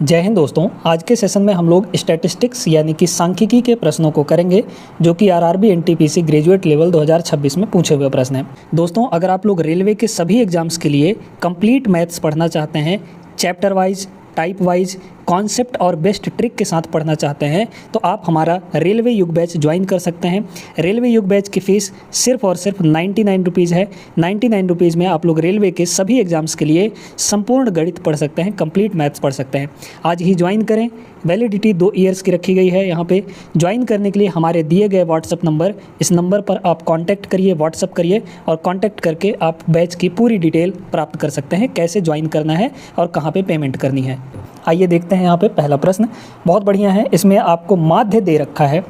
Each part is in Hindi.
जय हिंद दोस्तों। आज के सेशन में हम लोग स्टैटिस्टिक्स यानी कि सांख्यिकी के प्रश्नों को करेंगे जो कि आरआरबी एनटीपीसी ग्रेजुएट लेवल 2026 में पूछे हुए प्रश्न हैं। दोस्तों, अगर आप लोग रेलवे के सभी एग्जाम्स के लिए कंप्लीट मैथ्स पढ़ना चाहते हैं, chapter wise, type wise, concept और बेस्ट ट्रिक के साथ पढ़ना चाहते हैं तो आप हमारा रेलवे युग बैच ज्वाइन कर सकते हैं। रेलवे युग बैच की फ़ीस सिर्फ और सिर्फ 99 रुपीज़ है। 99 रुपीज़ में आप लोग रेलवे के सभी एग्जाम्स के लिए संपूर्ण गणित पढ़ सकते हैं, कंप्लीट मैथ्स पढ़ सकते हैं। आज ही ज्वाइन करें। वैलिडिटी 2 ईयर्स की रखी गई है। यहाँ पे ज्वाइन करने के लिए हमारे दिए गए व्हाट्सअप नंबर, इस नंबर पर आप कॉन्टैक्ट करिए, व्हाट्सअप करिए और कॉन्टैक्ट करके आप बैच की पूरी डिटेल प्राप्त कर सकते हैं, कैसे ज्वाइन करना है और कहाँ पे पेमेंट करनी है। आइए देखते हैं यहाँ पे पहला प्रश्न। बहुत बढ़िया है। इसमें आपको माध्य दे रखा है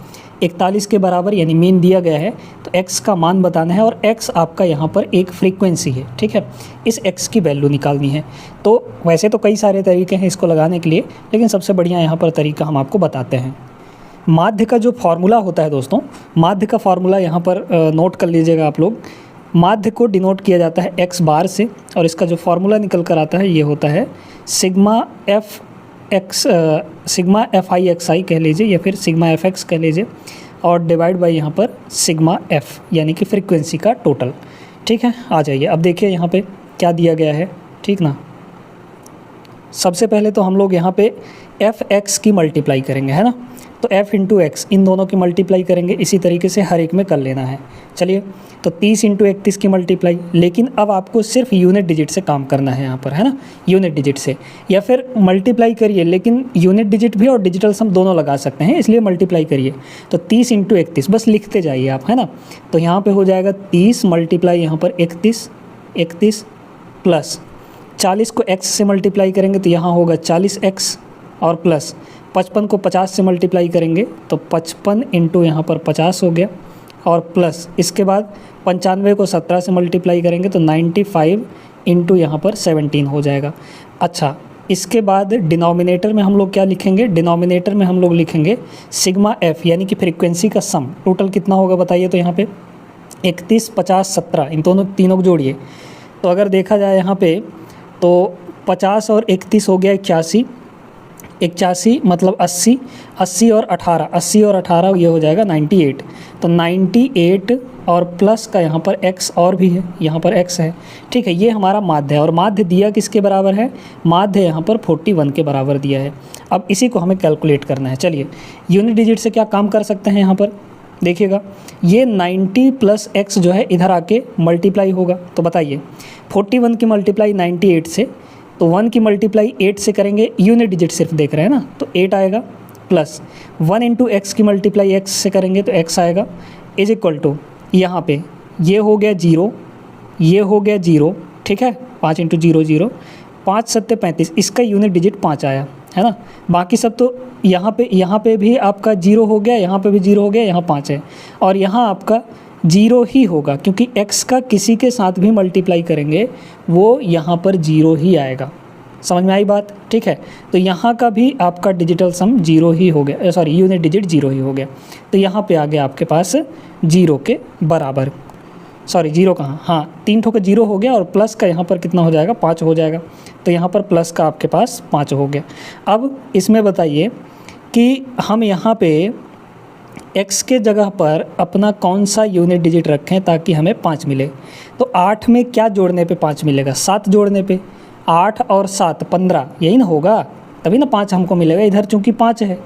41 के बराबर यानी मीन दिया गया है, तो x का मान बताना है और x आपका यहाँ पर एक फ्रीक्वेंसी है, ठीक है। इस x की वैल्यू निकालनी है। तो वैसे तो कई सारे तरीके हैं इसको लगाने के लिए, लेकिन सबसे बढ़िया यहाँ पर तरीका हम आपको बताते हैं। माध्य का जो फार्मूला होता है दोस्तों, माध्य का फार्मूला यहाँ पर नोट कर लीजिएगा आप लोग। माध्य को डिनोट किया जाता है x बार से और इसका जो फार्मूला निकल कर आता है ये होता है सिग्मा एफ आई एक्स आई कह लीजिए या फिर सिग्मा एफ एक्स कह लीजिए और डिवाइड बाई यहाँ पर सिग्मा एफ यानी कि फ्रीक्वेंसी का टोटल, ठीक है। आ जाइए, अब देखिए यहाँ पे क्या दिया गया है, ठीक ना। सबसे पहले तो हम लोग यहाँ पे एफ एक्स की मल्टीप्लाई करेंगे, है ना। तो f इंटू एक्स इन दोनों की मल्टीप्लाई करेंगे, इसी तरीके से हर एक में कर लेना है। चलिए, तो 30 इंटू 31 की मल्टीप्लाई, लेकिन अब आपको सिर्फ यूनिट डिजिट से काम करना है यहाँ पर, है ना। यूनिट डिजिट से या फिर मल्टीप्लाई करिए, लेकिन यूनिट डिजिट भी और डिजिटल सम दोनों लगा सकते हैं, इसलिए मल्टीप्लाई करिए। तो 30 इंटू 31 बस लिखते जाइए आप, है ना। तो यहाँ पर हो जाएगा 30 मल्टीप्लाई यहाँ पर 31 प्लस 40 को x से मल्टीप्लाई करेंगे तो यहाँ होगा 40x और प्लस 55 को 50 से मल्टीप्लाई करेंगे तो 55 इंटू यहाँ पर 50 हो गया और प्लस इसके बाद 95 को 17 से मल्टीप्लाई करेंगे तो 95 इंटू यहाँ पर 17 हो जाएगा। अच्छा, इसके बाद डिनोमिनेटर में हम लोग क्या लिखेंगे? डिनोमिनेटर में हम लोग लिखेंगे सिग्मा एफ यानी कि फ्रीक्वेंसी का सम। टोटल कितना होगा बताइए? तो यहाँ पे 31, 50, 17 इन तीनों को जोड़िए। तो अगर देखा जाए यहाँ पे तो 50 और 31 हो गया 81 मतलब 80 और 18 ये हो जाएगा 98। तो 98 और प्लस का यहाँ पर x और भी है, यहाँ पर x है, ठीक है। ये हमारा माध्य है और माध्य दिया किसके बराबर है? माध्य यहाँ पर 41 के बराबर दिया है। अब इसी को हमें कैलकुलेट करना है। चलिए, यूनिट डिजिट से क्या काम कर सकते हैं यहाँ पर देखिएगा, ये 90 प्लस x जो है इधर आके मल्टीप्लाई होगा। तो बताइए 41 की मल्टीप्लाई 98 से, तो 1 की मल्टीप्लाई 8 से करेंगे, यूनिट डिजिट सिर्फ देख रहे हैं ना, तो 8 आएगा प्लस 1 इंटू एक्स की मल्टीप्लाई x से करेंगे तो x आएगा इज इक्वल टू यहाँ पे ये हो गया 0, ये हो गया 0, ठीक है। 5 इंटू 0 0, 5 7 35, इसका यूनिट डिजिट 5 आया, है ना। बाकी सब तो यहाँ पे भी आपका 0 हो गया, यहाँ पे भी 0 हो गया, यहाँ 5 है और यहाँ आपका 0 ही होगा क्योंकि x का किसी के साथ भी मल्टीप्लाई करेंगे वो यहाँ पर 0 ही आएगा। समझ में आई बात? ठीक है। तो यहाँ का भी आपका डिजिटल सम 0 ही हो गया, सॉरी यूनिट डिजिट 0 ही हो गया। तो यहाँ पे आ गया आपके पास 0 के बराबर, सॉरी 0 कहाँ, हाँ 3 का 0 हो गया और प्लस का यहाँ पर कितना हो जाएगा? 5 हो जाएगा। तो यहाँ पर प्लस का आपके पास 5 हो गया। अब इसमें बताइए कि हम यहाँ पे x के जगह पर अपना कौन सा यूनिट डिजिट रखें ताकि हमें 5 मिले। तो 8 में क्या जोड़ने पे 5 मिलेगा? 7 जोड़ने पे। 8 और 7 15, यही ना होगा, तभी ना 5 हमको मिलेगा। इधर चूँकि 5 है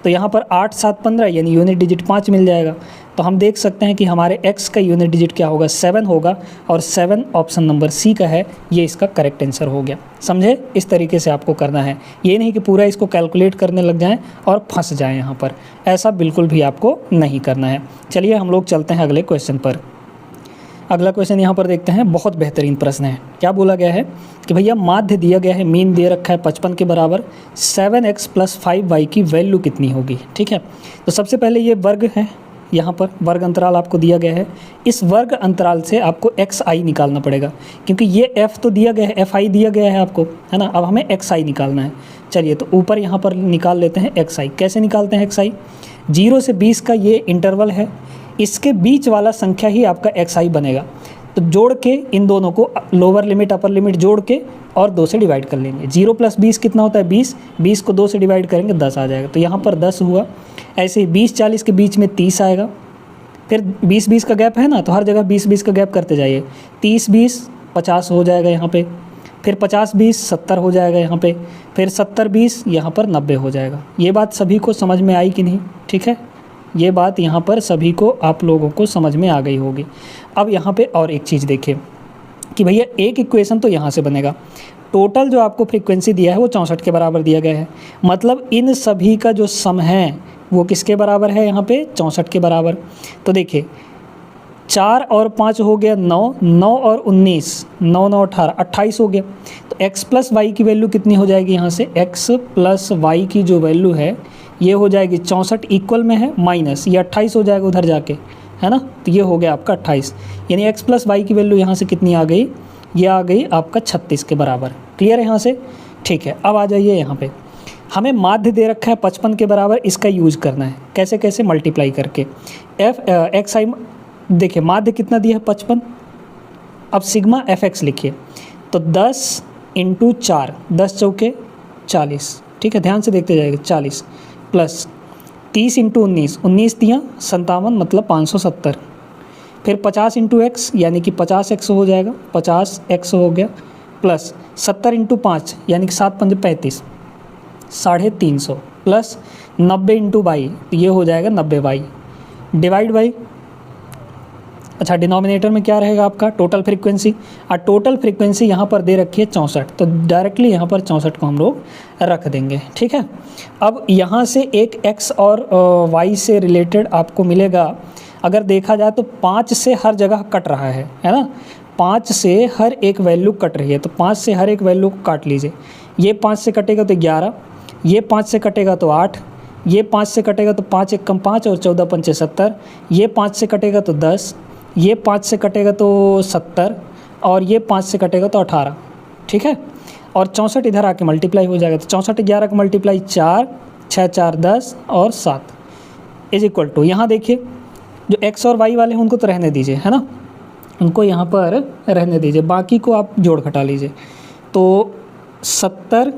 तो यहाँ पर 8 7 15 यानी यूनिट डिजिट 5 मिल जाएगा। तो हम देख सकते हैं कि हमारे x का यूनिट डिजिट क्या होगा? 7 होगा और 7 ऑप्शन नंबर सी का है, ये इसका करेक्ट आंसर हो गया। समझे? इस तरीके से आपको करना है, ये नहीं कि पूरा इसको कैलकुलेट करने लग जाएं और फंस जाएं यहाँ पर, ऐसा बिल्कुल भी आपको नहीं करना है। चलिए हम लोग चलते हैं अगले क्वेश्चन पर। अगला क्वेश्चन यहाँ पर देखते हैं, बहुत बेहतरीन प्रश्न है। क्या बोला गया है कि भैया माध्य दिया गया है, मीन दे रखा है 55 के बराबर, 7x प्लस 5y की वैल्यू कितनी होगी, ठीक है। तो सबसे पहले ये वर्ग है, यहाँ पर वर्ग अंतराल आपको दिया गया है। इस वर्ग अंतराल से आपको xi निकालना पड़ेगा क्योंकि ये f तो दिया गया है, fi दिया गया है आपको, है ना। अब हमें xi निकालना है। चलिए, तो ऊपर यहाँ पर निकाल लेते हैं xi। कैसे निकालते हैं xi? 0 से 20 का ये इंटरवल है, इसके बीच वाला संख्या ही आपका xi बनेगा। तो जोड़ के इन दोनों को लोअर लिमिट अपर लिमिट जोड़ के और 2 से डिवाइड कर लेंगे। 0 + 20 कितना होता है 20, 20 को 2 से डिवाइड करेंगे 10 आ जाएगा, तो यहाँ पर 10 हुआ। ऐसे ही 20-40 के बीच में 30 आएगा, फिर 20-20 का गैप है ना, तो हर जगह 20-20 का गैप करते जाइए। 30-20 50 हो जाएगा यहाँ पे, फिर 50-20 70 हो जाएगा यहाँ पे, फिर 70-20 यहाँ पर 90 हो जाएगा। ये बात सभी को समझ में आई कि नहीं? ठीक है, ये बात यहाँ पर सभी को, आप लोगों को समझ में आ गई होगी। अब यहाँ पे और एक चीज़ देखिए कि भैया एक इक्वेशन तो यहाँ से बनेगा, टोटल जो आपको फ्रीक्वेंसी दिया है वो 64 के बराबर दिया गया है, मतलब इन सभी का जो सम है वो किसके बराबर है यहाँ पे 64 के बराबर। तो देखिए 4 और 5 हो गया 9, 9 और 19, 9 9 18, 28 हो गया। तो x + y की वैल्यू कितनी हो जाएगी यहाँ से, x + y की जो वैल्यू है ये हो जाएगी 64 इक्वल में है माइनस ये 28 हो जाएगा उधर जाके, है ना, तो ये हो गया आपका 28, यानी x + y की वैल्यू यहाँ से कितनी आ गई, ये आ गई आपका 36 के बराबर। क्लियर है यहाँ से? ठीक है, अब आ जाइए यहाँ पे, हमें माध्य दे रखा है 55 के बराबर, इसका यूज़ करना है। कैसे कैसे? मल्टीप्लाई करके एक्स आई, देखिए माध्य कितना दिया है 55, अब सिग्मा fx लिखिए, तो 10 × 4, 10 चौके 40, ठीक है, ध्यान से देखते जाइएगा, 40 प्लस 30 × 19, 19 दिया 57 मतलब 570, फिर 50 × x यानी कि 50x हो जाएगा, 50x हो गया, प्लस 70 × 5 यानी कि 7 × 5 35, 350, प्लस 90 × y, तो ये हो जाएगा 90y, डिवाइड बाई, अच्छा डिनोमिनेटर में क्या रहेगा आपका टोटल फ्रीक्वेंसी, और टोटल फ्रीक्वेंसी यहाँ पर दे रखी है 64, तो डायरेक्टली यहाँ पर 64 को हम लोग रख देंगे। ठीक है, अब यहाँ से एक x और y से रिलेटेड आपको मिलेगा, अगर देखा जाए तो 5 से हर जगह कट रहा है ना, 5 से हर एक वैल्यू कट रही है, तो 5 से हर एक वैल्यू को काट लीजिए। ये 5 से कटेगा तो 11, ये 5 से कटेगा तो 8, ये 5 से कटेगा तो 5 × 1 = 5 और 14 × 5 = 70, ये 5 से कटेगा तो 10, ये 5 से कटेगा तो 70, और ये 5 से कटेगा तो 18। ठीक है, और 64 इधर आके मल्टीप्लाई हो जाएगा, तो 64 11 का मल्टीप्लाई 4, 6 4 10 और 7 इज इक्वल टू, यहाँ देखिए जो x और y वाले हैं उनको तो रहने दीजिए, है ना, उनको यहाँ पर रहने दीजिए, बाकी को आप जोड़ घटा लीजिए। तो 70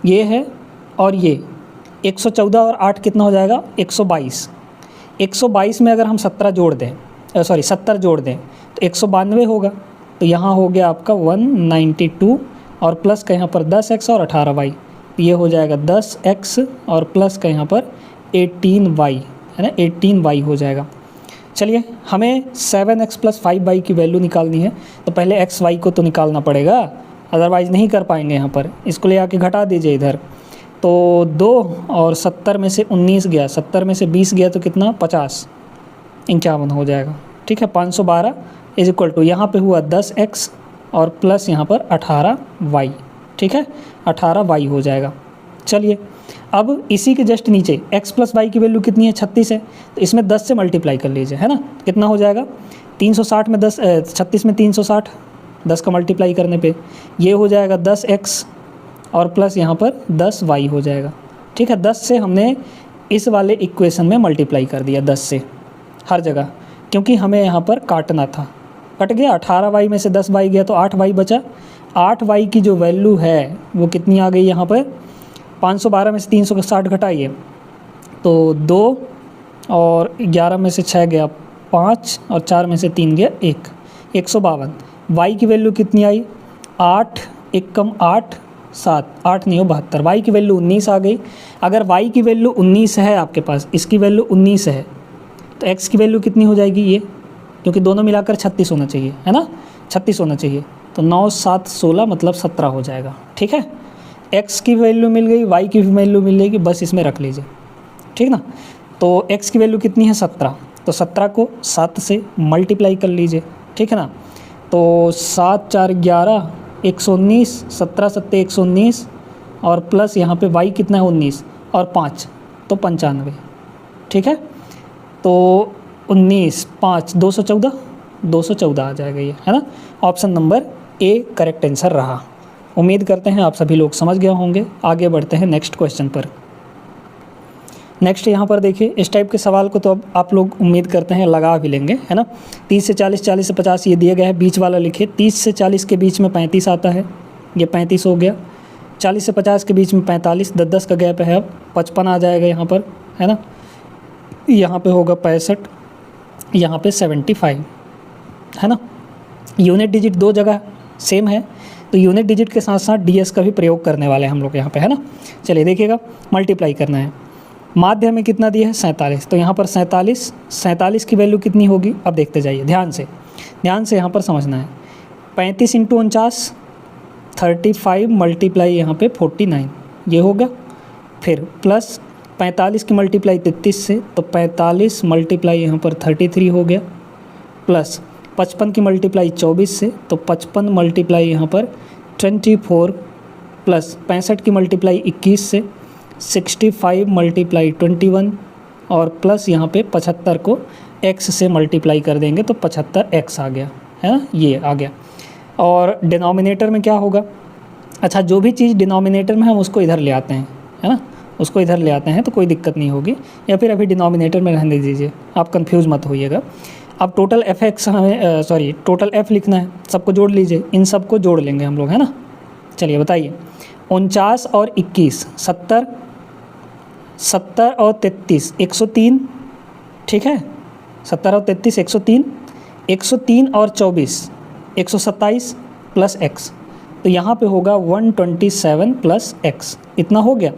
ये है, और ये 114 और 8 कितना हो जाएगा 122, 122 में अगर हम 17 जोड़ दें, 70 जोड़ दें तो 192 होगा, तो यहाँ हो गया आपका 192, और प्लस का यहाँ पर 10x और 18y, ये हो जाएगा 10x और प्लस का यहाँ पर 18y, है ना, 18y हो जाएगा। चलिए हमें 7x + 5y की वैल्यू निकालनी है, तो पहले x y को तो निकालना पड़ेगा, अदरवाइज़ नहीं कर पाएंगे यहाँ पर। इसको ले आके घटा दीजिए इधर, तो 2 और 70 में से 19 गया, 70 में से 20 गया तो कितना 50, 51 हो जाएगा। ठीक है, 512 इज इक्वल टू, यहाँ पे हुआ 10x और प्लस यहाँ पर 18y। ठीक है, 18y हो जाएगा। चलिए अब इसी के जस्ट नीचे x + y की वैल्यू कितनी है 36 है, तो इसमें 10 से मल्टीप्लाई कर लीजिए, है ना, कितना हो जाएगा 360 में 10, 36 में 360, 10 का मल्टीप्लाई करने पे ये हो जाएगा 10x और प्लस यहाँ पर 10y हो जाएगा। ठीक है, 10 से हमने इस वाले इक्वेशन में मल्टीप्लाई कर दिया, 10 से हर जगह, क्योंकि हमें यहाँ पर काटना था, कट गया, 18y में से 10y गया तो 8y बचा। 8y की जो वैल्यू है वो कितनी आ गई यहाँ पर, 512 में से 360 घटाइए तो 2, और 11 में से 6 गया 5, और 4 में से 3 गया 1, 152। y की वैल्यू कितनी आई 8, 1 कम 8 7, 8 नहीं हो 72, y की वैल्यू 19 आ गई। अगर y की वैल्यू 19 है आपके पास, इसकी वैल्यू 19 है, तो x की वैल्यू कितनी हो जाएगी ये, क्योंकि दोनों मिलाकर 36 होना चाहिए, है ना, 36 होना चाहिए, तो 9 7 16 मतलब 17 हो जाएगा। ठीक है, x की वैल्यू मिल गई, y की वैल्यू मिल जाएगी, बस इसमें रख लीजिए, ठीक ना। तो x की वैल्यू कितनी है 17, तो 17 को 7 से मल्टीप्लाई कर लीजिए, ठीक है ना। तो 7 4 11 119, 17 7 119, और प्लस यहाँ पे y कितना है 19 और 5 तो 95। ठीक है, तो 19 5 214, 214 आ जाएगा ये, है ना। Option number A correct answer रहा। उम्मीद करते हैं आप सभी लोग समझ गए होंगे। आगे बढ़ते हैं नेक्स्ट क्वेश्चन पर। नेक्स्ट यहाँ पर देखिए, इस टाइप के सवाल को तो अब आप लोग उम्मीद करते हैं लगा भी लेंगे, है ना। 30 से 40, 40 से 50 ये दिया गया है, बीच वाला लिखिए। 30 से 40 के बीच में 35 आता है, ये 35 हो गया, 40 से 50 के बीच में 45, 10-10 का गैप है, अब 55 आ जाएगा यहाँ पर, है ना। यहाँ पे होगा 65, यहाँ पे 75, है ना। यूनिट डिजिट दो जगह सेम है, तो यूनिट डिजिट के साथ साथ डीएस का भी प्रयोग करने वाले हैं हम लोग यहाँ पे, है ना। चलिए देखिएगा, मल्टीप्लाई करना है। माध्य में कितना दिया है 47, तो यहाँ पर 47 की वैल्यू कितनी होगी, अब देखते जाइए ध्यान से यहाँ पर समझना है। 35 इंटू 49, 35 मल्टीप्लाई यहाँ पे 49, ये होगा। फिर प्लस 45 की मल्टीप्लाई 33 से, तो 45 मल्टीप्लाई यहाँ पर 33 हो गया, प्लस 55 की मल्टीप्लाई 24 से, तो 55 मल्टीप्लाई यहाँ पर 24, प्लस 65 की मल्टीप्लाई 21 से, 65 मल्टीप्लाई 21, और प्लस यहाँ पे 75 को x से मल्टीप्लाई कर देंगे तो 75x आ गया, है ना, ये आ गया। और डिनोमिनेटर में क्या होगा, अच्छा जो भी चीज़ डिनोमिनेटर में हम उसको इधर ले आते हैं, है ना, उसको इधर ले आते हैं तो कोई दिक्कत नहीं होगी, या फिर अभी डिनोमिनेटर में रहने दीजिए, आप कंफ्यूज मत होइएगा। अब टोटल fx हमें टोटल f लिखना है, सबको जोड़ लीजिए, इन सबको जोड़ लेंगे हम लोग, है ना। चलिए बताइए, 49 और 21, 70 और 33 103, ठीक है, 70 और 33 103, 103 और 24 127 प्लस x, तो यहाँ पे होगा 127 प्लस x, इतना हो गया।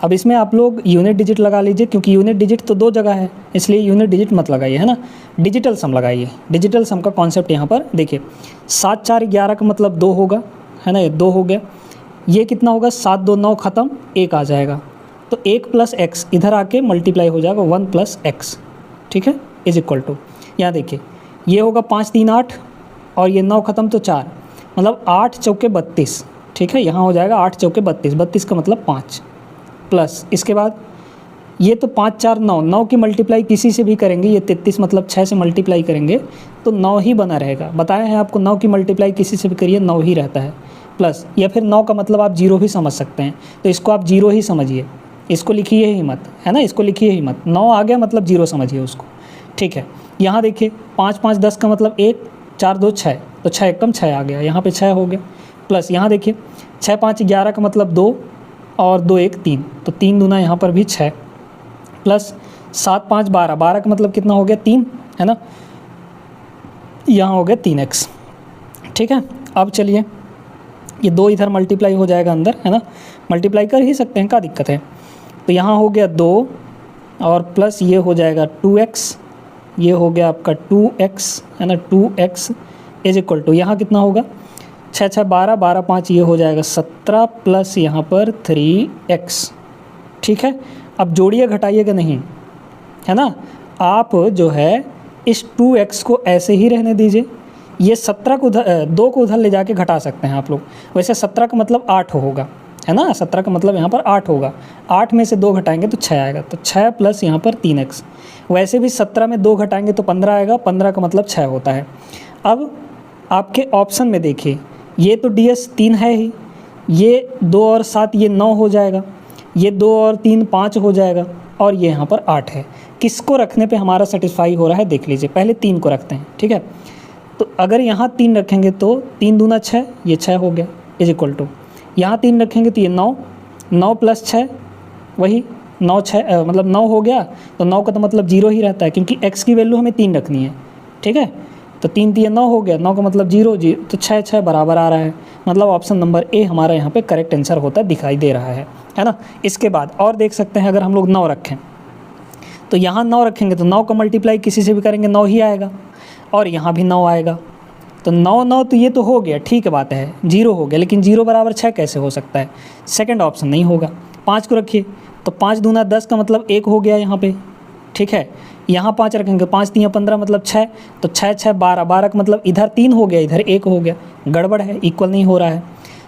अब इसमें आप लोग यूनिट डिजिट लगा लीजिए, क्योंकि यूनिट डिजिट तो दो जगह है, इसलिए यूनिट डिजिट मत लगाइए, है ना, डिजिटल सम लगाइए। डिजिटल सम का कॉन्सेप्ट यहाँ पर देखिए, 7 4 11 का मतलब 2 होगा, है ना, ये 2 हो गया। ये कितना होगा, 7 2 9 ख़त्म, 1 आ जाएगा, तो 1 प्लस एक्स इधर आके मल्टीप्लाई हो जाएगा 1 प्लस एक्स, ठीक है, इज इक्वल टू, यहाँ देखिए ये होगा 5 3 8, और ये 9 ख़त्म तो 4, मतलब 8 चौके 32, ठीक है, यहाँ हो जाएगा 8 चौके 32, 32 का मतलब 5, प्लस इसके बाद ये तो 5 4 9, 9 की मल्टीप्लाई किसी से भी करेंगे, ये 33 मतलब 6 से मल्टीप्लाई करेंगे तो 9 ही बना रहेगा। बताया है आपको, 9 की मल्टीप्लाई किसी से भी करिए 9 ही रहता है, प्लस या फिर 9 का मतलब आप 0 भी समझ सकते हैं, तो इसको आप 0 ही समझिए, इसको लिखिए ही मत, है ना, इसको लिखिए ही मत, 9 आ गया मतलब 0 समझिए उसको, ठीक है। यहाँ देखिए 5 5 10 का मतलब 1, 4 2 6, तो 6 एकदम 6 आ गया, यहाँ पे 6 हो गया, प्लस यहाँ देखिए 6 5 11 का मतलब 2, और 2 1 3, तो 3 दूना यहाँ पर भी 6, प्लस 7 5 12, 12 का मतलब कितना हो गया 3, है ना, यहाँ हो गया 3x, ठीक है। अब चलिए ये 2 इधर मल्टीप्लाई हो जाएगा अंदर, है ना, मल्टीप्लाई कर ही सकते हैं, क्या दिक्कत है। तो यहाँ हो गया 2, और प्लस ये हो जाएगा 2x, ये हो गया आपका 2x, है ना, 2x इज इक्वल टू, यहाँ कितना होगा 6 6 12, 12 5 ये हो जाएगा 17, प्लस यहाँ पर 3x, ठीक है। अब जोड़िए घटाइएगा नहीं, है ना, आप जो है इस 2x को ऐसे ही रहने दीजिए, ये 17 को 2 को उधर ले जाके घटा सकते हैं आप लोग, वैसे 17 का मतलब 8 होगा, है ना, 17 का मतलब यहाँ पर 8 होगा, 8 में से 2 घटाएंगे तो 6 आएगा, तो 6 प्लस यहाँ पर 3x, वैसे भी 17 में 2 घटाएंगे तो 15 आएगा, 15 का मतलब 6 होता है। अब आपके ऑप्शन में देखिए, ये तो ds 3 है ही, ये 2 और 7 ये 9 हो जाएगा, ये 2 और 3 5 हो जाएगा, और ये यहाँ पर 8 है। किसको रखने पे हमारा सेटिस्फाई हो रहा है देख लीजिए, पहले 3 को रखते हैं, ठीक है। तो अगर यहाँ 3 रखेंगे तो 3 दूना 6, ये 6 हो गया, इज इक्वल टू, यहाँ 3 रखेंगे तो ये 9, 9 प्लस 6 वही 9 6 मतलब 9 हो गया, तो 9 का तो मतलब 0 ही रहता है, क्योंकि x की वैल्यू हमें 3 रखनी है, ठीक है। तो 3 3 9 हो गया, 9 का मतलब 0 तो 6 6 बराबर आ रहा है, मतलब ऑप्शन नंबर ए हमारा यहाँ पे करेक्ट आंसर होता दिखाई दे रहा है ना। इसके बाद और देख सकते हैं, अगर हम लोग 9 रखें तो यहाँ 9 रखेंगे तो 9 का मल्टीप्लाई किसी से भी करेंगे 9 ही आएगा, और यहाँ भी 9 आएगा, तो 9 9 तो ये तो हो गया, ठीक है बात है, 0 हो गया, लेकिन 0 बराबर 6 कैसे हो सकता है, सेकंड ऑप्शन नहीं होगा। 5 को रखिए तो 5 दूना 10 का मतलब 1 हो गया यहाँ पे, ठीक है। यहाँ 5 रखेंगे, 5 3 15 मतलब 6, तो 6 6 12, 12 का मतलब इधर 3 हो गया, इधर 1 हो गया, गड़बड़ है, इक्वल नहीं हो रहा है।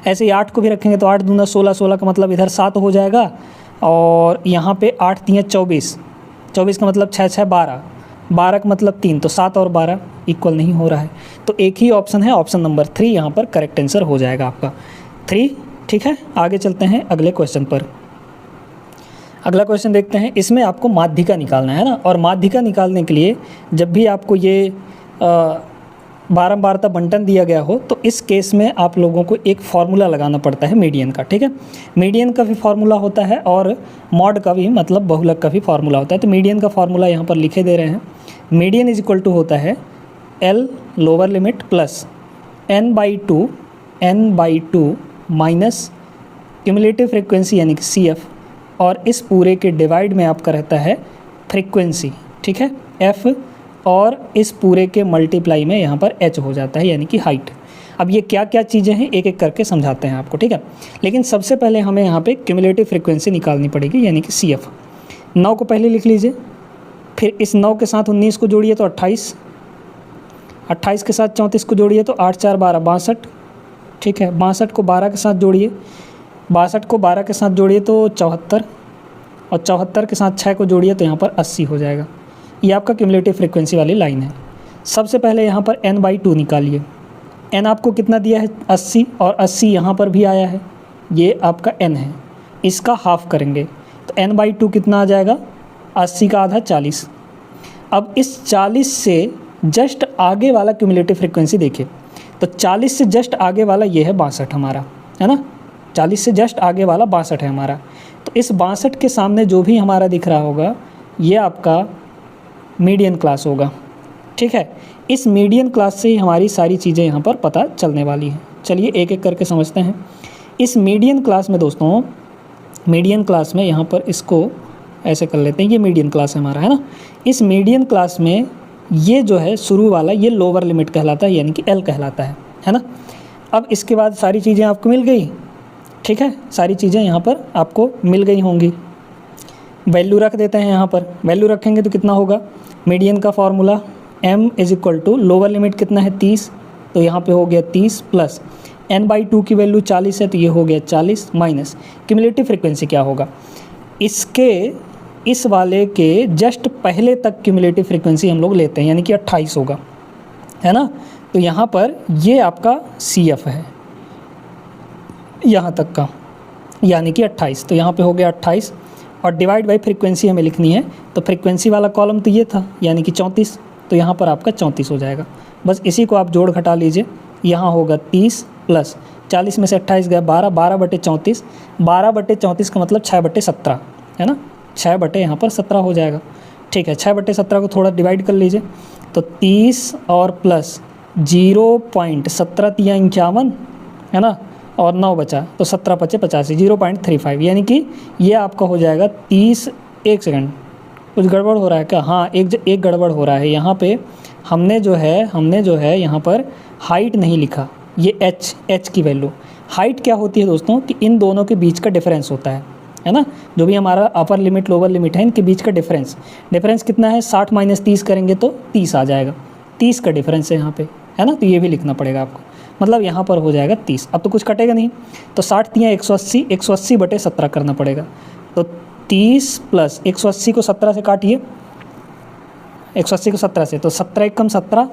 ऐसे ही 8 को भी रखेंगे तो 8 दूना 16, 16 का मतलब इधर 7 हो जाएगा, और यहाँ पे 8 3 24, 24 का मतलब 6 6 12, 12 का मतलब 3, तो 7 और 12 इक्वल नहीं हो रहा है, तो एक ही ऑप्शन है, ऑप्शन नंबर 3 यहाँ पर करेक्ट आंसर हो जाएगा आपका 3, ठीक है। आगे चलते हैं अगले क्वेश्चन पर। अगला क्वेश्चन देखते हैं, इसमें आपको माध्यिका निकालना है ना, और माध्यिका निकालने के लिए जब भी आपको ये बारंबारता बंटन दिया गया हो तो इस केस में आप लोगों को एक फार्मूला लगाना पड़ता है मीडियन का, ठीक है। मीडियन का भी फार्मूला होता है और मॉड का भी, मतलब बहुलक का भी फार्मूला होता है। तो मीडियन का फार्मूला यहाँ पर लिखे दे रहे हैं। मीडियन इज इक्वल टू होता है L lower limit plus n/2 minus cumulative frequency यानी कि CF, और इस पूरे के डिवाइड में आपका रहता है फ्रीक्वेंसी, ठीक है, F, और इस पूरे के मल्टीप्लाई में यहाँ पर h हो जाता है यानी कि हाइट। अब ये क्या क्या चीज़ें हैं एक एक करके समझाते हैं आपको, ठीक है। लेकिन सबसे पहले हमें यहाँ पे क्यूमुलेटिव फ्रिक्वेंसी निकालनी पड़ेगी यानी कि CF। 9 को पहले लिख लीजिए, फिर इस 9 के साथ 19 को जोड़िए तो 28, 28 के साथ 34 को जोड़िए तो 8 4 12 62, ठीक है। 62 को 12 के साथ जोड़िए, 62 को 12 के साथ जोड़िए तो 74, और 74 के साथ 6 को जोड़िए तो यहाँ पर 80 हो जाएगा। ये आपका क्यूमुलेटिव फ्रिक्वेंसी वाली लाइन है। सबसे पहले यहाँ पर n/2 निकालिए। n आपको कितना दिया है 80, और 80 यहाँ पर भी आया है, ये आपका n है, इसका हाफ करेंगे तो n/2 कितना आ जाएगा 80 का आधा 40। अब इस 40 से जस्ट आगे वाला क्यूमुलेटिव फ्रिक्वेंसी देखिए, तो 40 से जस्ट आगे वाला ये है 62 हमारा, है ना। 40 से जस्ट आगे वाला 62 है हमारा। तो इस 62 के सामने जो भी हमारा दिख रहा होगा ये आपका मीडियन क्लास होगा, ठीक है। इस मीडियन क्लास से ही हमारी सारी चीज़ें यहाँ पर पता चलने वाली हैं। चलिए एक एक करके समझते हैं। इस मीडियन क्लास में दोस्तों, मीडियन क्लास में यहाँ पर इसको ऐसे कर लेते हैं, ये मीडियन क्लास है हमारा, है ना। इस मीडियन क्लास में ये जो है शुरू वाला ये लोअर लिमिट कहलाता है यानी कि L कहलाता है ना। अब इसके बाद सारी चीज़ें आपको मिल गई, ठीक है, सारी चीज़ें यहाँ पर आपको मिल गई होंगी। वैल्यू रख देते हैं यहाँ पर, वैल्यू रखेंगे तो कितना होगा, मीडियन का formula m is equal to lower limit कितना है 30, तो यहाँ पे हो गया 30 प्लस n/2 की वैल्यू 40 है तो ये हो गया 40 माइनस क्यूमुलेटिव फ्रिक्वेंसी क्या होगा, इसके इस वाले के जस्ट पहले तक क्यूमुलेटिव फ्रिक्वेंसी हम लोग लेते हैं यानी कि 28 होगा, है ना। तो यहाँ पर ये आपका CF है यहाँ तक का यानी कि 28, तो यहाँ पे हो गया 28, और डिवाइड बाई फ्रीक्वेंसी हमें लिखनी है तो फ्रीक्वेंसी वाला कॉलम तो ये था यानी कि 34, तो यहाँ पर आपका 34 हो जाएगा। बस इसी को आप जोड़ घटा लीजिए, यहाँ होगा 30 प्लस 40 में से 28 गया 12, 12/34, 12/34 का मतलब 6/17, है ना, 6 यहाँ पर 17 हो जाएगा, ठीक है। 6/17 को थोड़ा डिवाइड कर लीजिए तो 30 और प्लस 0.17 तिया 51, है ना, और 9 बचा तो 17 × 5 = 85, 0.35, यानी कि ये आपका हो जाएगा 30। एक सेकंड, कुछ गड़बड़ हो रहा है क्या? हाँ, एक गड़बड़ हो रहा है यहाँ पे। हमने जो है यहाँ पर हाइट नहीं लिखा, ये h की वैल्यू। हाइट क्या होती है दोस्तों कि इन दोनों के बीच का डिफरेंस होता है ना। जो भी हमारा अपर लिमिट लोअर लिमिट है इनके बीच का डिफरेंस कितना है, 60 - 30 करेंगे तो 30 आ जाएगा, 30 का डिफरेंस है यहाँ पे, है ना। तो ये भी लिखना पड़ेगा आपको, मतलब यहाँ पर हो जाएगा 30। अब तो कुछ कटेगा नहीं, तो 60 तिया 180, 180/17 करना पड़ेगा। तो 30 प्लस 180 को 17 से काटिए, 180 को 17 से, तो 17 × 17,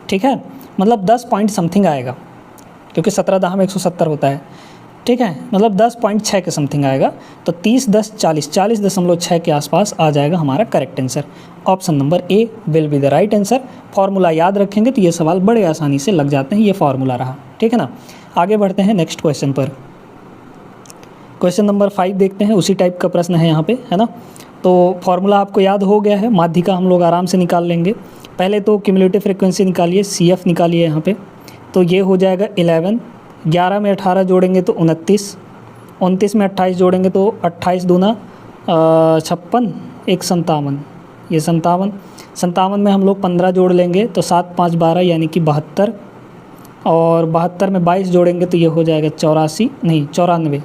ठीक है, मतलब 10 पॉइंट समथिंग आएगा, क्योंकि 17 × 10 = 170 होता है, ठीक है, मतलब 10.6 के समथिंग आएगा। तो 30 × 10 = 40, 40.6 के आसपास आ जाएगा हमारा correct answer. Option number A will be the right answer. Formula याद रखेंगे तो ये सवाल बड़े आसानी से लग जाते हैं, ये फार्मूला रहा, ठीक है ना। आगे बढ़ते हैं नेक्स्ट क्वेश्चन पर। क्वेश्चन नंबर 5 देखते हैं, उसी टाइप का प्रश्न है यहाँ पे, है ना। तो फार्मूला आपको याद हो गया है, माध्यिका हम लोग आराम से निकाल लेंगे। पहले तो क्यूमुलेटिव फ्रिक्वेंसी निकालिए, CF निकालिए यहाँ पे, तो ये हो जाएगा 11, 11 में 18 जोड़ेंगे तो 29, 29 में 28 जोड़ेंगे तो 28 दूना 56, 1 57, ये 57, 57 में हम लोग 15 जोड़ लेंगे तो 7 × 5 = 12 यानी कि 72, और 72 में 22 जोड़ेंगे तो ये हो जाएगा 94,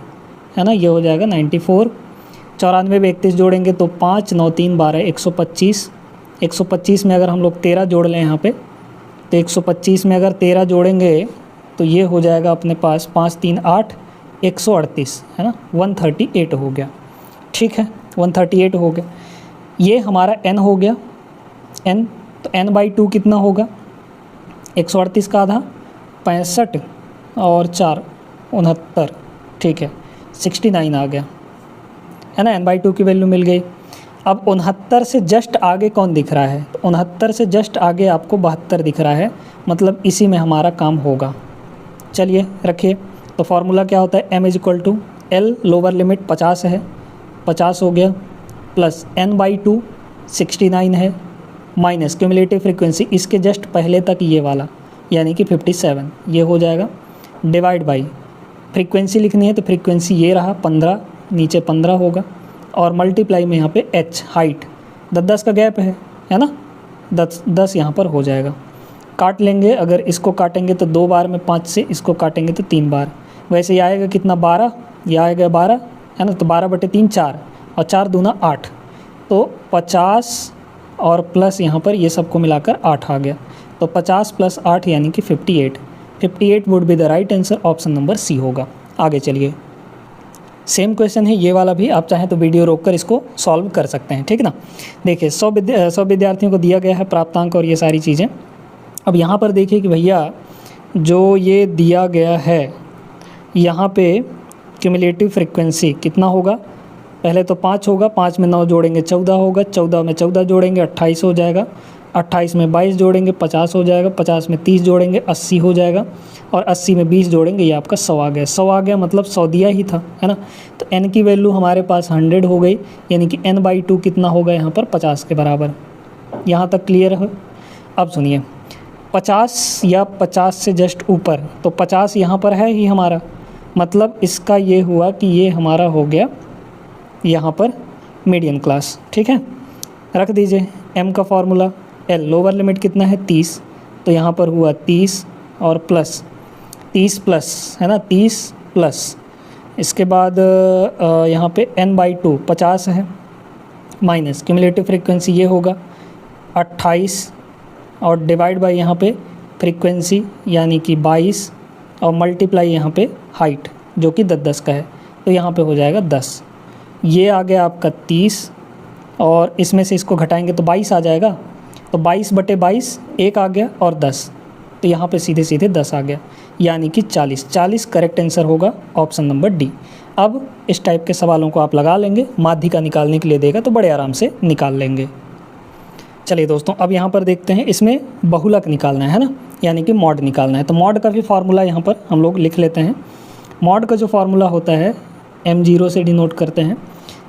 है ना, ये हो जाएगा 94। 94 में 31 जोड़ेंगे तो 5 9 3 12 125, 125 में अगर हम लोग 13 जोड़ लें यहाँ पे, तो 125 में अगर 13 जोड़ेंगे तो ये हो जाएगा अपने पास 5 3 8 138, है ना, 138 हो गया, ठीक है, 138 हो गया। ये हमारा n हो गया, n, तो n/2 कितना होगा, 138 का आधा 65 और 4 69, ठीक है, 69 आ गया, है ना, n/2 की वैल्यू मिल गई। अब 69 से जस्ट आगे कौन दिख रहा है? तो 69 से जस्ट आगे आपको 72 दिख रहा है, मतलब इसी में हमारा काम होगा। चलिए रखिए, तो फार्मूला क्या होता है? m is equal to L lower limit 50 है, 50 हो गया, प्लस n/2 69 है, माइनस क्यूमुलेटिव फ्रीक्वेंसी इसके जस्ट पहले तक ये वाला यानी कि 57 ये हो जाएगा, डिवाइड बाई फ्रीक्वेंसी लिखनी है तो फ्रीक्वेंसी ये रहा 15, नीचे 15 होगा, और मल्टीप्लाई में यहाँ पे h हाइट 10 का गैप है ना, 10 यहाँ पर हो जाएगा। काट लेंगे, अगर इसको काटेंगे तो 2 बार में 5 से, इसको काटेंगे तो 3 बार, वैसे ये आएगा कितना 12, ये आएगा 12 है ना, तो 12/3 4 और 4 दूना 8, तो 50 और प्लस यहाँ पर ये सबको मिलाकर 8 आ गया, तो 50 + 8 यानी कि 58 would be the right answer, option number C होगा। आगे चलिए, सेम क्वेश्चन है ये वाला भी, आप चाहें तो वीडियो रोककर इसको सॉल्व कर सकते हैं, ठीक ना। देखिए 100 विद्यार्थियों को दिया गया है प्राप्तांक और ये सारी चीज़ें। अब यहाँ पर देखिए कि भैया जो ये दिया गया है यहाँ पे क्यूमुलेटिव फ्रीक्वेंसी कितना होगा? पहले तो 5 होगा, 5 में 9 जोड़ेंगे 14 होगा, 14 में 14 जोड़ेंगे 28 हो जाएगा, 28 में 22 जोड़ेंगे 50 हो जाएगा, 50 में 30 जोड़ेंगे 80 हो जाएगा, और 80 में 20 जोड़ेंगे ये आपका 100 आ गया। 100 आ गया मतलब 100 दिया ही था, है ना। तो n की वैल्यू हमारे पास 100 हो गई, यानी कि n/2 कितना होगा यहाँ पर 50 के बराबर। यहाँ तक क्लियर है? अब सुनिए, 50 या 50 से जस्ट ऊपर, तो 50 यहाँ पर है ही हमारा, मतलब इसका ये हुआ कि ये हमारा हो गया यहाँ पर मीडियम क्लास, ठीक है। रख दीजिए m का फार्मूला, l लोअर लिमिट कितना है 30, तो यहाँ पर हुआ 30 और प्लस 30 प्लस है ना, 30 प्लस इसके बाद यहाँ पे n/2 50 है, माइनस क्यूमुलेटिव फ्रीक्वेंसी ये होगा 28 और डिवाइड बाई यहाँ पे फ्रीक्वेंसी यानी कि 22 और मल्टीप्लाई यहाँ पे हाइट जो कि 10 का है, तो यहाँ पे हो जाएगा 10। ये आ गया आपका 30 और इसमें से इसको घटाएंगे तो 22 आ जाएगा, तो 22/22 1 आ गया और 10, तो यहाँ पे सीधे सीधे 10 आ गया, यानी कि 40 करेक्ट आंसर होगा, ऑप्शन नंबर डी। अब इस टाइप के सवालों को आप लगा लेंगे, माध्यिका निकालने के लिए देगा तो बड़े आराम से निकाल लेंगे। चलिए दोस्तों, अब यहाँ पर देखते हैं, इसमें बहुलक निकालना है ना, यानी कि मॉड निकालना है। तो मॉड का भी फार्मूला यहाँ पर हम लोग लिख लेते हैं। मॉड का जो फार्मूला होता है m0 से डिनोट करते हैं,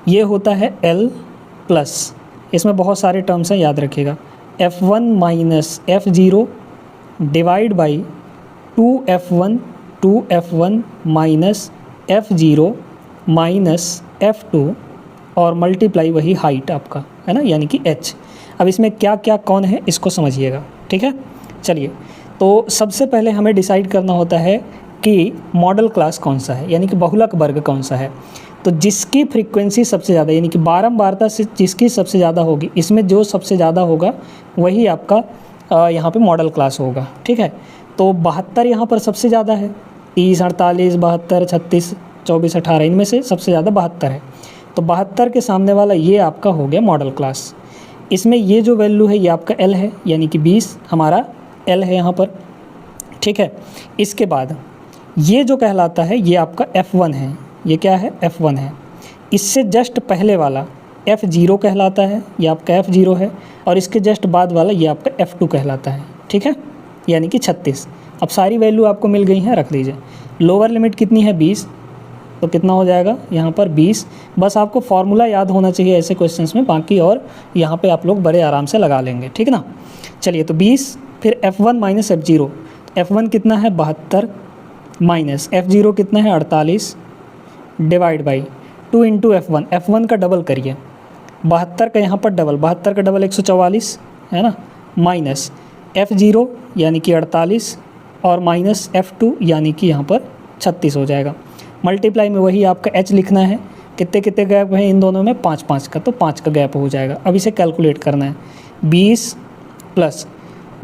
ये होता है l प्लस, इसमें बहुत सारे टर्म्स हैं याद रखिएगा, f1 minus f0 divide by 2f1 minus f0 minus f2 और मल्टीप्लाई वही हाइट आपका है ना, यानी कि h। अब इसमें क्या क्या कौन है इसको समझिएगा, ठीक है। चलिए, तो सबसे पहले हमें डिसाइड करना होता है कि मॉडल क्लास कौन सा है, यानी कि बहुलक वर्ग कौन सा है। तो जिसकी फ्रीक्वेंसी सबसे ज़्यादा यानी कि बारंबारता से जिसकी सबसे ज़्यादा होगी, इसमें जो सबसे ज़्यादा होगा वही आपका यहाँ पे मॉडल क्लास होगा, ठीक है। तो 72 यहाँ पर सबसे ज़्यादा है, 30, 48, 72, 36, 24, 18, इनमें से सबसे ज़्यादा 72 है। तो 72 के सामने वाला ये आपका हो गया मॉडल क्लास। इसमें ये जो वैल्यू है ये आपका L है, यानी कि 20 हमारा L है यहाँ पर, ठीक है। इसके बाद ये जो कहलाता है ये आपका F1 है, ये क्या है F1 है। इससे जस्ट पहले वाला F0 कहलाता है, ये आपका F0 है, और इसके जस्ट बाद वाला ये आपका F2 कहलाता है, ठीक है, यानी कि 36। अब सारी वैल्यू आपको मिल गई हैं, रख लीजिए। लोअर लिमिट कितनी है 20, तो कितना हो जाएगा यहाँ पर 20। बस आपको फार्मूला याद होना चाहिए ऐसे क्वेश्चंस में, बाकी और यहाँ पे आप लोग बड़े आराम से लगा लेंगे, ठीक ना। चलिए, तो 20 फिर F1 माइनस F0, F1 कितना है 72 माइनस F0 कितना है 48 डिवाइड बाई 2 इंटू F1 का डबल करिए, 72 का यहाँ पर डबल, 72 का डबल 144 है ना, माइनस F0 यानी कि 48 और माइनस F2 यानी कि यहाँ पर 36 हो जाएगा। मल्टीप्लाई में वही आपका h लिखना है, कितने कितने गैप हैं इन दोनों में 5 का, तो 5 का गैप हो जाएगा। अब इसे कैलकुलेट करना है, 20 प्लस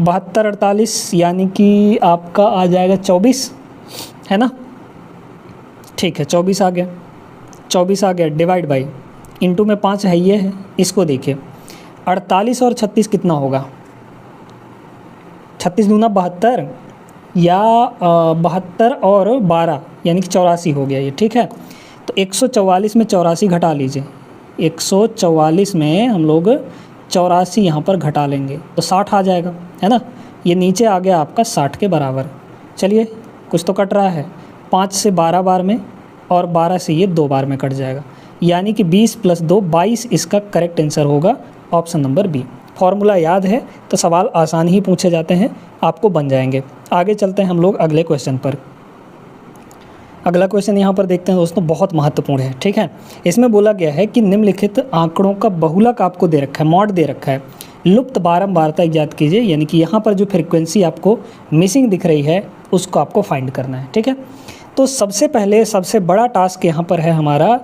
72 48 यानी कि आपका आ जाएगा 24 है ना, ठीक है 24 आ गया डिवाइड बाई इंटू में 5 है ये है, इसको देखिए 48 और 36 कितना होगा, 36 दूना 72 या 72 और 12 यानी कि 84 हो गया ये, ठीक है। तो 144 में 84 घटा लीजिए, 144 में हम लोग 84 यहाँ पर घटा लेंगे तो 60 आ जाएगा, है ना। ये नीचे आ गया आपका 60 के बराबर। चलिए कुछ तो कट रहा है, 5 से 12 बार में और 12 से ये 2 बार में कट जाएगा, यानी कि 20 + 2 22 इसका करेक्ट आंसर होगा ऑप्शन नंबर बी। फॉर्मूला याद है तो सवाल आसान ही पूछे जाते हैं, आपको बन जाएंगे। आगे चलते हैं हम लोग अगले क्वेश्चन पर। अगला क्वेश्चन यहाँ पर देखते हैं दोस्तों, बहुत महत्वपूर्ण है, ठीक है। इसमें बोला गया है कि निम्नलिखित आंकड़ों का बहुलक आपको दे रखा है, मॉड दे रखा है, लुप्त बारंबारता ज्ञात कीजिए, यानी कि यहाँ पर जो फ्रीक्वेंसी आपको मिसिंग दिख रही है उसको आपको फाइंड करना है, ठीक है। तो सबसे पहले सबसे बड़ा टास्क यहाँ पर है हमारा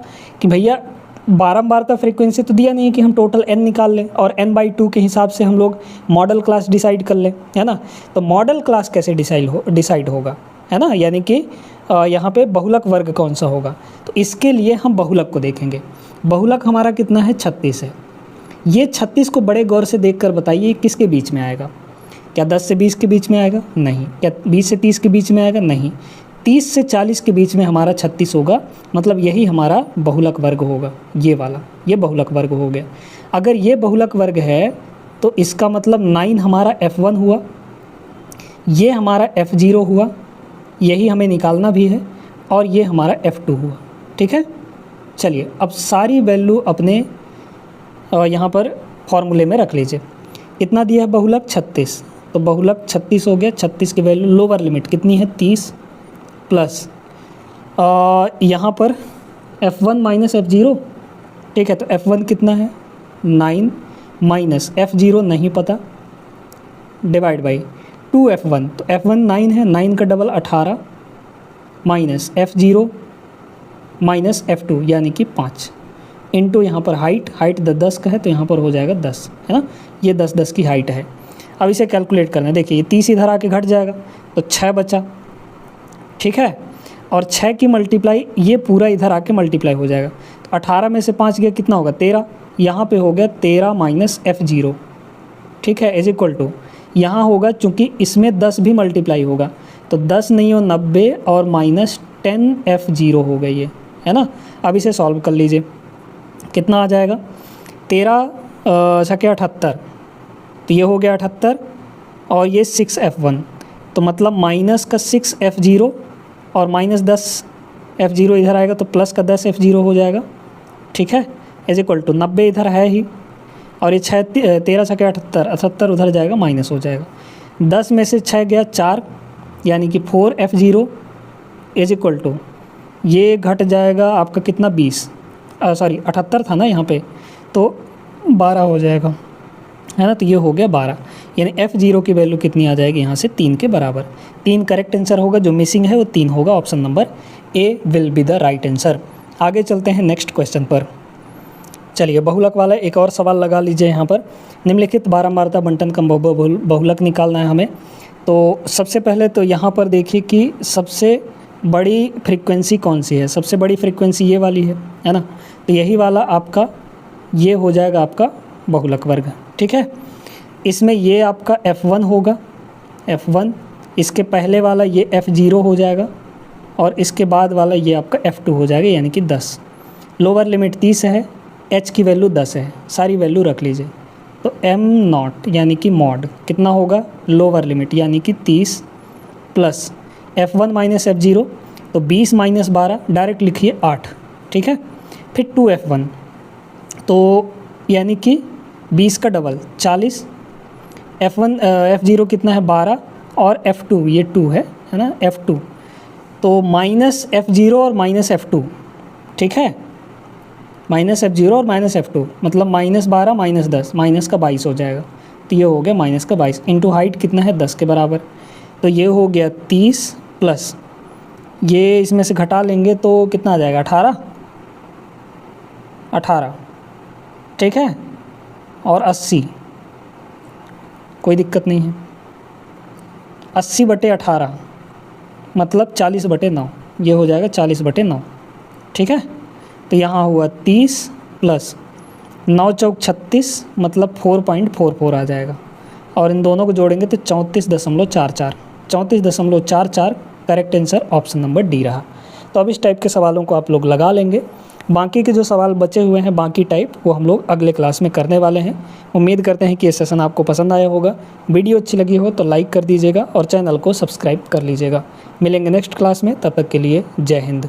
कि भैया बारंबारता फ्रीक्वेंसी तो दिया नहीं है कि हम टोटल n निकाल लें और n/2 के हिसाब से हम लोग मॉडल क्लास डिसाइड कर लें, है ना। तो मॉडल क्लास कैसे डिसाइड होगा, है ना, यानी कि यहाँ पे बहुलक वर्ग कौन सा होगा। तो इसके लिए हम बहुलक को देखेंगे। बहुलक हमारा कितना है, 36 है। ये 36 को बड़े गौर से देखकर बताइए किसके बीच में आएगा। क्या 10 से 20 के बीच में आएगा? नहीं। क्या 20 से 30 के बीच में आएगा? नहीं। 30 से 40 के बीच में हमारा 36 होगा, मतलब यही हमारा बहुलक वर्ग होगा, ये वाला, ये बहुलक वर्ग हो गया। अगर ये बहुलक वर्ग है तो इसका मतलब 9 हमारा F1 हुआ, ये हमारा F0 हुआ, यही हमें निकालना भी है, और ये हमारा F2 हुआ, ठीक है। चलिए अब सारी वैल्यू अपने यहाँ पर फॉर्मूले में रख लीजिए। इतना दिया है बहुलक 36, तो बहुलक 36 हो गया। 36 की वैल्यू लोअर लिमिट कितनी है, 30 प्लस यहाँ पर F1 माइनस F0, ठीक है। तो F1 कितना है, 9 माइनस F0 नहीं पता, डिवाइड बाई 2F1, तो F1 9 है, 9 का double 18 minus F0 minus F2 यानी कि 5 इंटू यहाँ पर हाइट 10 का है तो यहाँ पर हो जाएगा 10, है ना। ये 10 की हाइट है। अब इसे कैलकुलेट करना है, देखिए ये 30 इधर आके घट जाएगा तो 6 बचा, ठीक है। और 6 की मल्टीप्लाई ये पूरा इधर आके मल्टीप्लाई हो जाएगा, तो 18 में से 5 गया कितना होगा, 13। यहाँ पे हो गया 13 माइनस F0, ठीक है, इज इक्वल टू यहाँ होगा, चूँकि इसमें 10 भी मल्टीप्लाई होगा तो 10 नहीं हो 90 और माइनस 10 F0 हो गई ये, है ना। अब इसे सॉल्व कर लीजिए, कितना आ जाएगा, 13 छके 78, तो ये हो गया 78 और ये 6 F1, तो मतलब माइनस का 6 F0 और माइनस 10 F0 इधर आएगा तो प्लस का 10 F0 हो जाएगा, ठीक है, इज इक्वल टू 90 इधर है ही, और ये 13 छके 78, 78 उधर जाएगा माइनस हो जाएगा। 10 में से 6 गया 4, यानी कि 4 F0 इज इक्वल टू ये घट जाएगा आपका कितना, 20, सॉरी 78 था ना यहाँ पे, तो 12 हो जाएगा, है ना। तो ये हो गया 12, यानी F0 की वैल्यू कितनी आ जाएगी यहाँ से, 3 के बराबर। 3 करेक्ट आंसर होगा, जो मिसिंग है वो 3 होगा, option number A will be the right answer. आगे चलते हैं नेक्स्ट क्वेश्चन पर। चलिए बहुलक वाला एक और सवाल लगा लीजिए यहाँ पर। निम्नलिखित बारंबारता बंटन का बहुलक निकालना है हमें। तो सबसे पहले तो यहाँ पर देखिए कि सबसे बड़ी फ्रीक्वेंसी कौन सी है। सबसे बड़ी फ्रीक्वेंसी ये वाली है ना। तो यही वाला आपका ये हो जाएगा आपका बहुलक वर्ग, ठीक है। इसमें ये आपका F1 होगा, F1, इसके पहले वाला ये F0 हो जाएगा और इसके बाद वाला ये आपका F2 हो जाएगा, यानी कि 10। लोअर लिमिट 30 है, H की वैल्यू 10 है, सारी वैल्यू रख लीजिए। तो M0 यानी कि मॉड कितना होगा, लोअर लिमिट यानी कि 30 प्लस F1 माइनस F0, तो 20 माइनस 12 डायरेक्ट लिखिए 8, ठीक है। फिर 2F1, तो यानी कि 20 का डबल 40, F0 कितना है 12 और F2 ये 2 है ना, F2, तो माइनस F0 और माइनस F2, ठीक है, माइनस F0 और माइनस F2, मतलब माइनस 12 माइनस 10, माइनस का 22 हो जाएगा। तो ये हो गया माइनस का 22 इंटू हाइट कितना है 10 के बराबर, तो ये हो गया 30 प्लस ये इसमें से घटा लेंगे तो कितना आ जाएगा 18, ठीक है, और 80, कोई दिक्कत नहीं है। 80/18 मतलब 40/9, ये हो जाएगा 40/9, ठीक है। तो यहाँ हुआ 30 प्लस 9 चौक 36, मतलब 4.44 आ जाएगा, और इन दोनों को जोड़ेंगे तो 34.44, 34.44 correct answer option number D रहा। तो अब इस टाइप के सवालों को आप लोग लगा लेंगे। बाकी के जो सवाल बचे हुए हैं बाकी टाइप वो हम लोग अगले क्लास में करने वाले हैं। उम्मीद करते हैं कि ये सेशन आपको पसंद आया होगा। वीडियो अच्छी लगी हो तो लाइक कर दीजिएगा और चैनल को सब्सक्राइब कर लीजिएगा। मिलेंगे नेक्स्ट क्लास में, तब तक के लिए जय हिंद।